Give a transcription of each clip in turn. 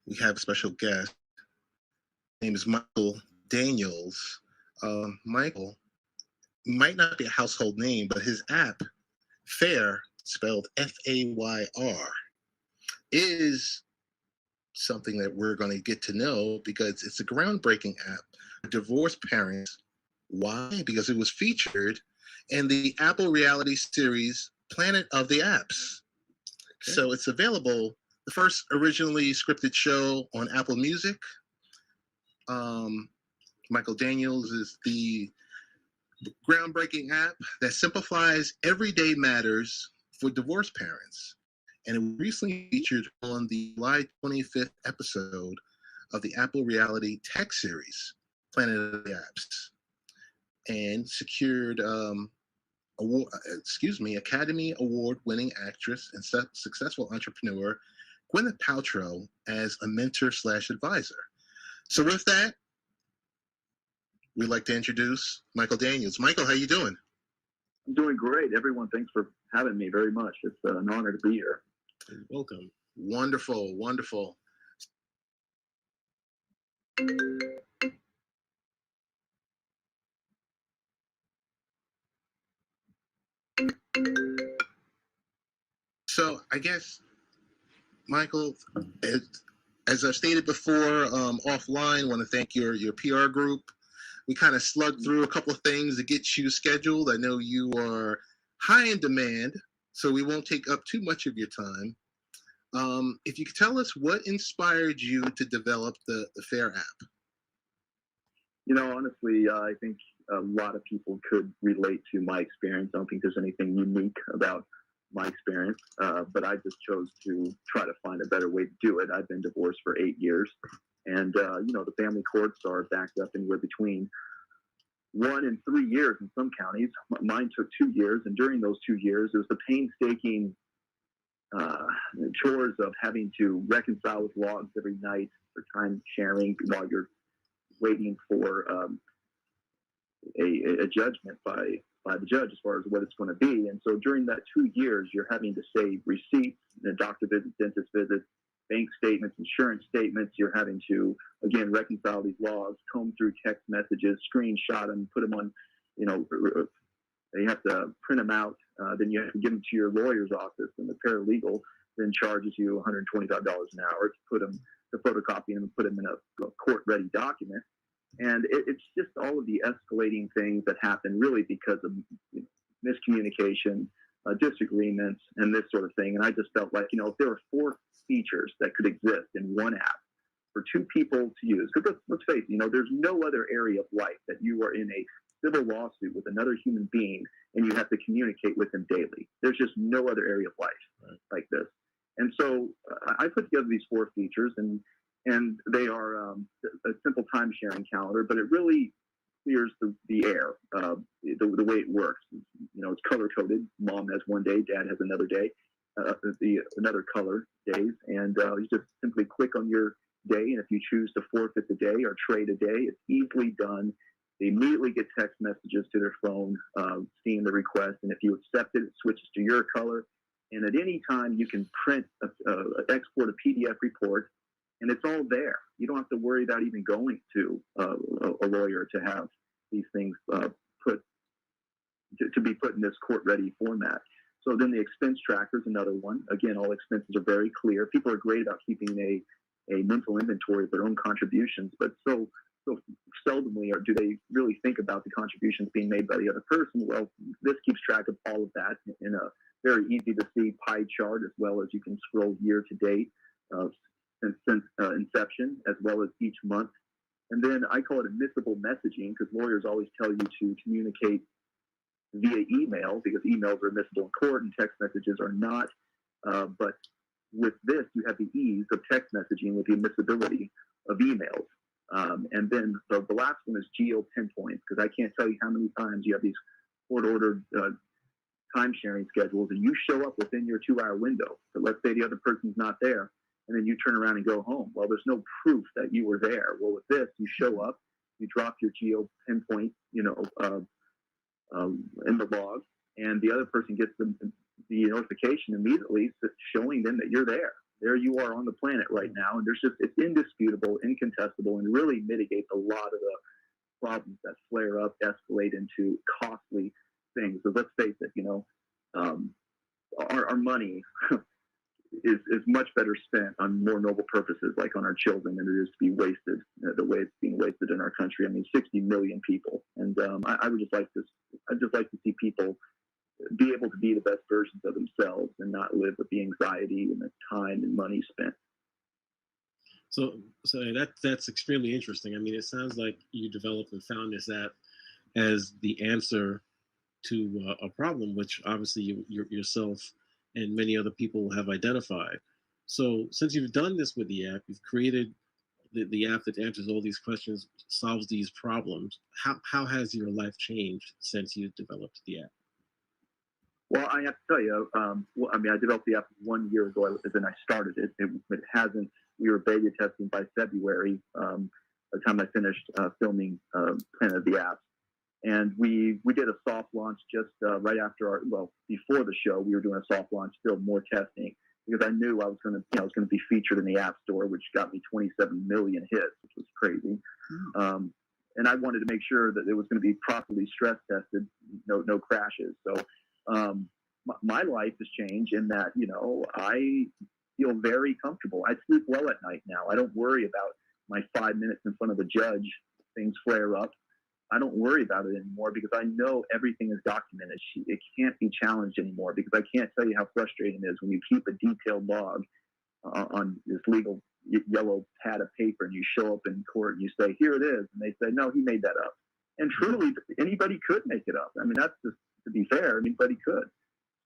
We have a special guest. His name is Michael Daniels. Michael might not be a household name, but his app, Fayr, spelled Fayr, is something that we're going to get to know because it's a groundbreaking app for divorced parents. Why? Because it was featured in the Apple reality series Planet of the Apps. Okay. So it's available, the first originally scripted show on Apple Music. Michael Daniels is the groundbreaking app that simplifies everyday matters for divorced parents. And it recently featured on the July 25th episode of the Apple reality tech series, Planet of the Apps, and secured Academy Award-winning actress and successful entrepreneur Gwyneth Paltrow as a mentor/advisor. So with that, we'd like to introduce Michael Daniels. Michael, how you doing? I'm doing great. Everyone, thanks for having me very much. It's an honor to be here. You're welcome. Wonderful, wonderful. So I guess, Michael, as I've stated before, offline, I want to thank your PR group. We kind of slugged through a couple of things to get you scheduled. I know you are high in demand, so we won't take up too much of your time. If you could tell us what inspired you to develop the Fayr app. You know, honestly, I think a lot of people could relate to my experience. I don't think there's anything unique about my experience, but I just chose to try to find a better way to do it. I've been divorced for 8 years, and the family courts are backed up anywhere between 1 and 3 years in some counties. Mine took 2 years, and during those 2 years, it was the painstaking chores of having to reconcile with logs every night for time sharing while you're waiting for a judgment by the judge as far as what it's going to be. And so during that 2 years, you're having to save receipts, doctor visits, dentist visits, bank statements, insurance statements. You're having to, again, reconcile these logs, comb through text messages, screenshot them, put them on, you have to print them out. Then you have to give them to your lawyer's office, and the paralegal then charges you $125 an hour to photocopy them and put them in a court-ready document. And it's just all of the escalating things that happen really because of miscommunication, disagreements, and this sort of thing. And I just felt like, if there were 4 features that could exist in one app for 2 people to use, because let's face it, there's no other area of life that you are in a civil lawsuit with another human being and you have to communicate with them daily. There's just no other area of life like this. And so I put together these 4 features, and they are a simple time sharing calendar, but it really clears the air, the way it works. It's color coded. Mom has one day, dad has another day, another color days, and you just simply click on your day, and if you choose to forfeit the day or trade a day, it's easily done. They immediately get text messages to their phone, seeing the request, and if you accept it, it switches to your color. And at any time, you can export a PDF report, and it's all there. You don't have to worry about even going to a lawyer to have these things to be put in this court-ready format. So then the expense tracker is another one. Again, all expenses are very clear. People are great about keeping a mental inventory of their own contributions, but so seldomly do they really think about the contributions being made by the other person. Well, this keeps track of all of that in a very easy to see pie chart, as well as you can scroll year to date since inception, as well as each month. And then I call it admissible messaging, because lawyers always tell you to communicate via email, because emails are admissible in court and text messages are not. But with this, you have the ease of text messaging with the admissibility of emails. And then the last one is Geo Pinpoint, because I can't tell you how many times you have these court-ordered time sharing schedules, and you show up within your 2-hour window. But let's say the other person's not there, and then you turn around and go home. Well, there's no proof that you were there. Well, with this, you show up, you drop your Geo Pinpoint, in the log, and the other person gets the notification immediately showing them that you're there. there you are on the planet right now. And it's indisputable, incontestable, and really mitigates a lot of the problems that flare up, escalate into costly things. So let's face it, our money is much better spent on more noble purposes, like on our children, than it is to be wasted the way it's being wasted in our country. I mean, 60 million people, and I'd just like to see people be able to be the best versions of themselves and not live with the anxiety and the time and money spent. So that's extremely interesting. I mean, it sounds like you developed and found this app as the answer to a problem, which obviously you yourself and many other people have identified. So since you've done this with the app, you've created the app that answers all these questions, solves these problems. How has your life changed since you developed the app? Well, I have to tell you, I developed the app 1 year ago, then I started it. It hasn't. We were beta testing by February, by the time I finished filming Planet of the Apps. And we did a soft launch just right after before the show. We were doing a soft launch, still more testing, because I knew I was going to be featured in the App Store, which got me 27 million hits, which was crazy. And I wanted to make sure that it was going to be properly stress tested, no crashes. So my life has changed in that, I feel very comfortable. I sleep well at night now. I don't worry about my 5 minutes in front of a judge, things flare up. I don't worry about it anymore because I know everything is documented. It can't be challenged anymore, because I can't tell you how frustrating it is when you keep a detailed log on this legal yellow pad of paper and you show up in court and you say, here it is. And they say, no, he made that up. And truly, anybody could make it up. I mean, that's just, to be fair, anybody could.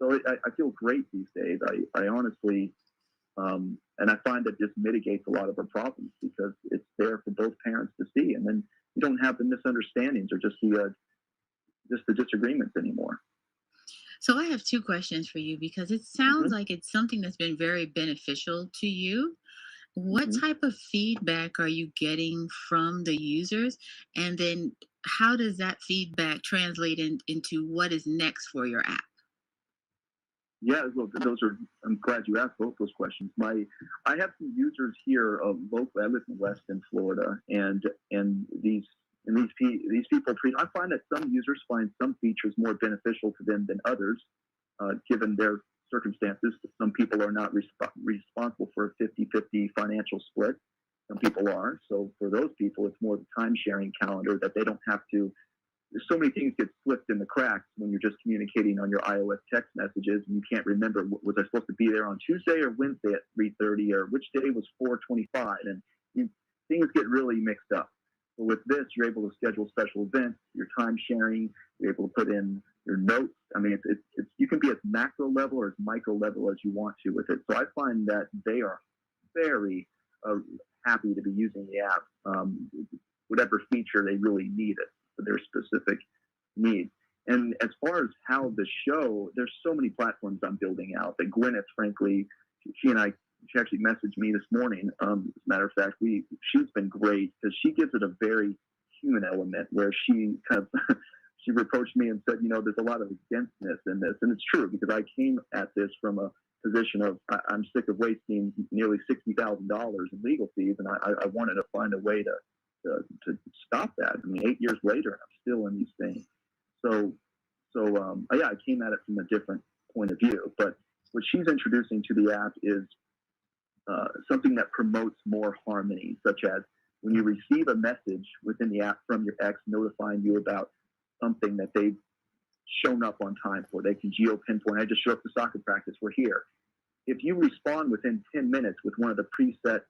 So I feel great these days. I honestly, and I find that just mitigates a lot of our problems because it's there for both parents to see. And then you don't have the misunderstandings or just the disagreements anymore. So I have two questions for you, because it sounds like it's something that's been very beneficial to you. What type of feedback are you getting from the users? And then how does that feedback translate into what is next for your app? Yeah, well, I'm glad you asked both those questions. I have some users here locally. I live in Weston, Florida, and these people, I find that some users find some features more beneficial to them than others, given their circumstances. Some people are not responsible for a 50-50 financial split. Some people are. So for those people, it's more the time-sharing calendar that they don't have to. There's so many things get slipped in the cracks when you're just communicating on your iOS text messages, and you can't remember, was I supposed to be there on Tuesday or Wednesday at 3:30, or which day was 4:25, and things get really mixed up. But with this, you're able to schedule special events, your time sharing, you're able to put in your notes. I mean, it's you can be as macro level or as micro level as you want to with it. So I find that they are very happy to be using the app, whatever feature they really need it for their specific needs. And as far as how the show, there's so many platforms I'm building out that Gwyneth, frankly, she actually messaged me this morning. As a matter of fact, she's been great because she gives it a very human element where she kind of she reproached me and said, there's a lot of againstness in this, and it's true because I came at this from a position of I'm sick of wasting nearly $60,000 in legal fees, and I wanted to find a way to stop that. I mean, 8 years later, I'm still in these things. So I came at it from a different point of view. But what she's introducing to the app is something that promotes more harmony, such as when you receive a message within the app from your ex notifying you about something that they've shown up on time for. They can Geo Pinpoint. I just showed up to soccer practice. We're here. If you respond within 10 minutes with one of the preset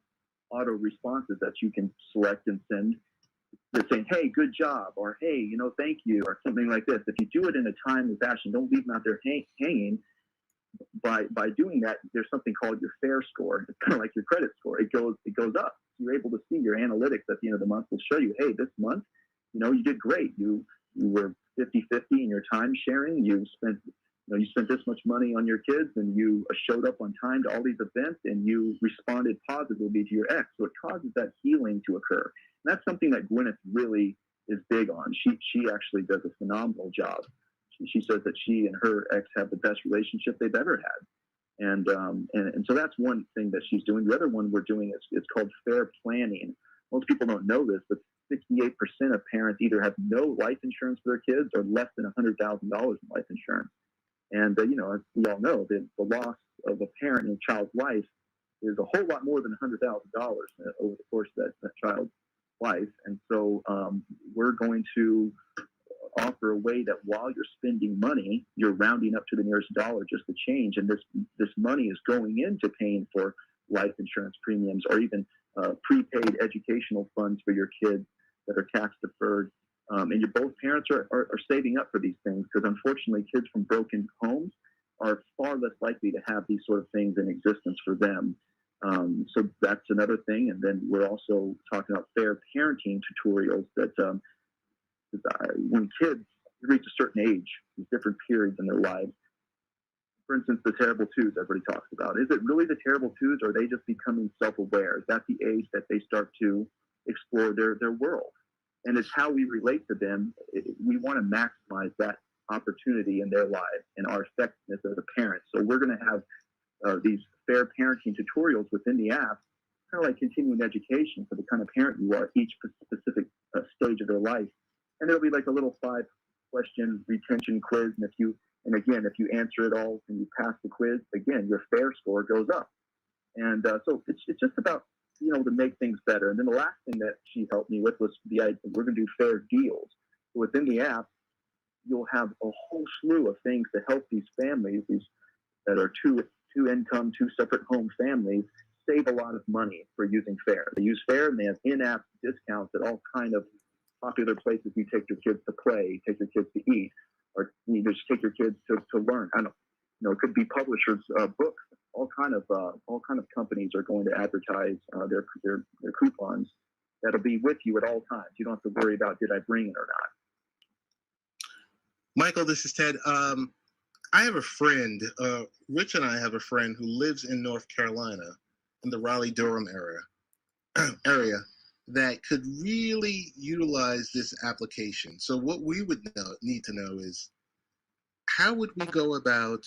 auto responses that you can select and send, they're saying, hey, good job, or hey, thank you, or something like this. If you do it in a timely fashion, don't leave them out there hanging. By doing that, there's something called your Fayr score. It's kind of like your credit score. It goes up. You're able to see your analytics at the end of the month will show you, hey, this month, you did great. You were 50-50 in your time sharing. You spent this much money on your kids, and you showed up on time to all these events, and you responded positively to your ex. So it causes that healing to occur. And that's something that Gwyneth really is big on. She actually does a phenomenal job. She says that she and her ex have the best relationship they've ever had. And so that's one thing that she's doing. The other one we're doing is called Fayr planning. Most people don't know this, but 68% of parents either have no life insurance for their kids or less than $100,000 in life insurance. And as we all know, the loss of a parent in a child's life is a whole lot more than $100,000 over the course of that child's life. And so we're going to offer a way that while you're spending money, you're rounding up to the nearest dollar just to change. And this money is going into paying for life insurance premiums or even prepaid educational funds for your kids that are tax deferred. And both parents are saving up for these things because unfortunately kids from broken homes are far less likely to have these sort of things in existence for them. So that's another thing. And then we're also talking about Fayr parenting tutorials that when kids reach a certain age, different periods in their lives, for instance, the terrible twos everybody talks about. Is it really the terrible twos or are they just becoming self-aware? Is that the age that they start to explore their world? And it's how we relate to them. We want to maximize that opportunity in their lives and our effectiveness as a parent. So we're going to have these Fayr parenting tutorials within the app, kind of like continuing education for the kind of parent you are at each specific stage of their life. And there'll be like a little 5-question retention quiz. And if you answer it all and you pass the quiz, again, your Fayr score goes up. And so it's just about, to make things better. And then the last thing that she helped me with was the idea we're going to do Fayr deals. So within the app, you'll have a whole slew of things to help these families, these that are two income, two separate home families, save a lot of money for using Fayr. They use Fayr and they have in-app discounts at all kind of popular places you take your kids to play, take your kids to eat, or you just take your kids to learn. I don't know, it could be publishers' books. All kind of companies are going to advertise their coupons that'll be with you at all times. You don't have to worry about did I bring it or not. Michael, this is Ted. I have a friend, Rich and I have a friend who lives in North Carolina in the Raleigh-Durham area that could really utilize this application. So what we would need to know is how would we go about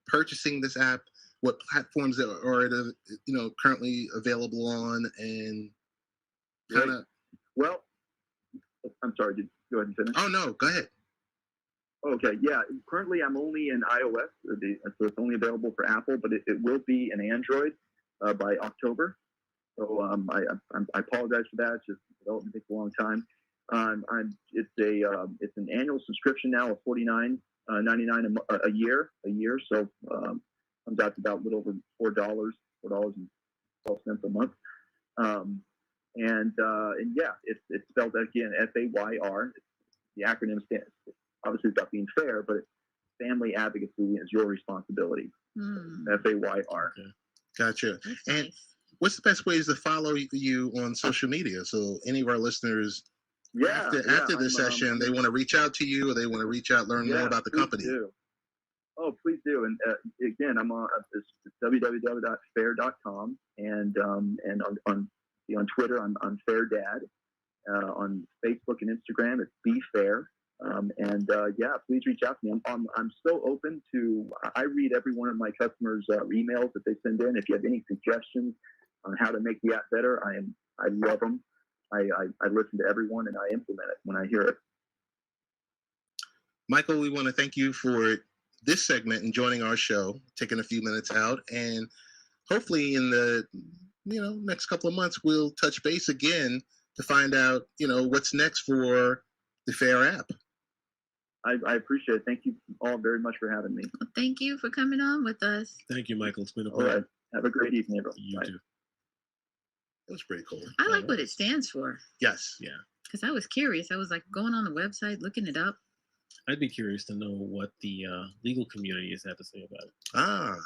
purchasing this app? What platforms are it, currently available on, and kind of. Well, I'm sorry. Go ahead and finish. Oh no, go ahead. Okay, yeah. Currently, I'm only in iOS, so it's only available for Apple, but it will be in Android by October. So I apologize for that. It's just development takes a long time. It's an annual subscription now of $49.99 a year. So comes out to about a little over $4.12 a month. And yeah, it's spelled again Fayr. The acronym stands. Obviously, it's about being fair, but family advocacy is your responsibility. Fayr. Okay. Gotcha. That's and nice. What's the best ways to follow you on social media? So any of our listeners, after this session, they want to reach out to you, or they want to reach out, learn more about the company. Do. Oh, please do. And again, I'm on www.fayr.com, and on Twitter, I'm Fayr Dad. On Facebook and Instagram, it's Be Fayr. Please reach out to me. I'm so open to. I read every one of my customers' emails that they send in. If you have any suggestions on how to make the app better, I love them. I listen to everyone and I implement it when I hear it. Michael, we want to thank you for this segment and joining our show, taking a few minutes out, and hopefully in the next couple of months we'll touch base again to find out what's next for the Fayr app. I appreciate it. Thank you all very much for having me. Well, thank you for coming on with us. Thank you, Michael. It's been a All pleasure. right. Have a great evening, everyone. You Bye. too. That was pretty cool. I like what it stands for Yes. Yeah. because I was curious. I was like going on the website, looking it up. I'd be curious to know what the legal community has had to say about it. Ah,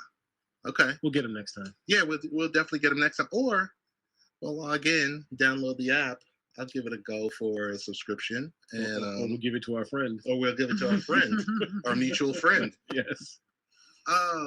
okay. We'll get them next time. Yeah, we'll definitely get them next time. Or we'll log in, download the app. I'll give it a go for a subscription, and Or we'll give it to our friend. or we'll give it to our friend, our mutual friend. Yes. Oh.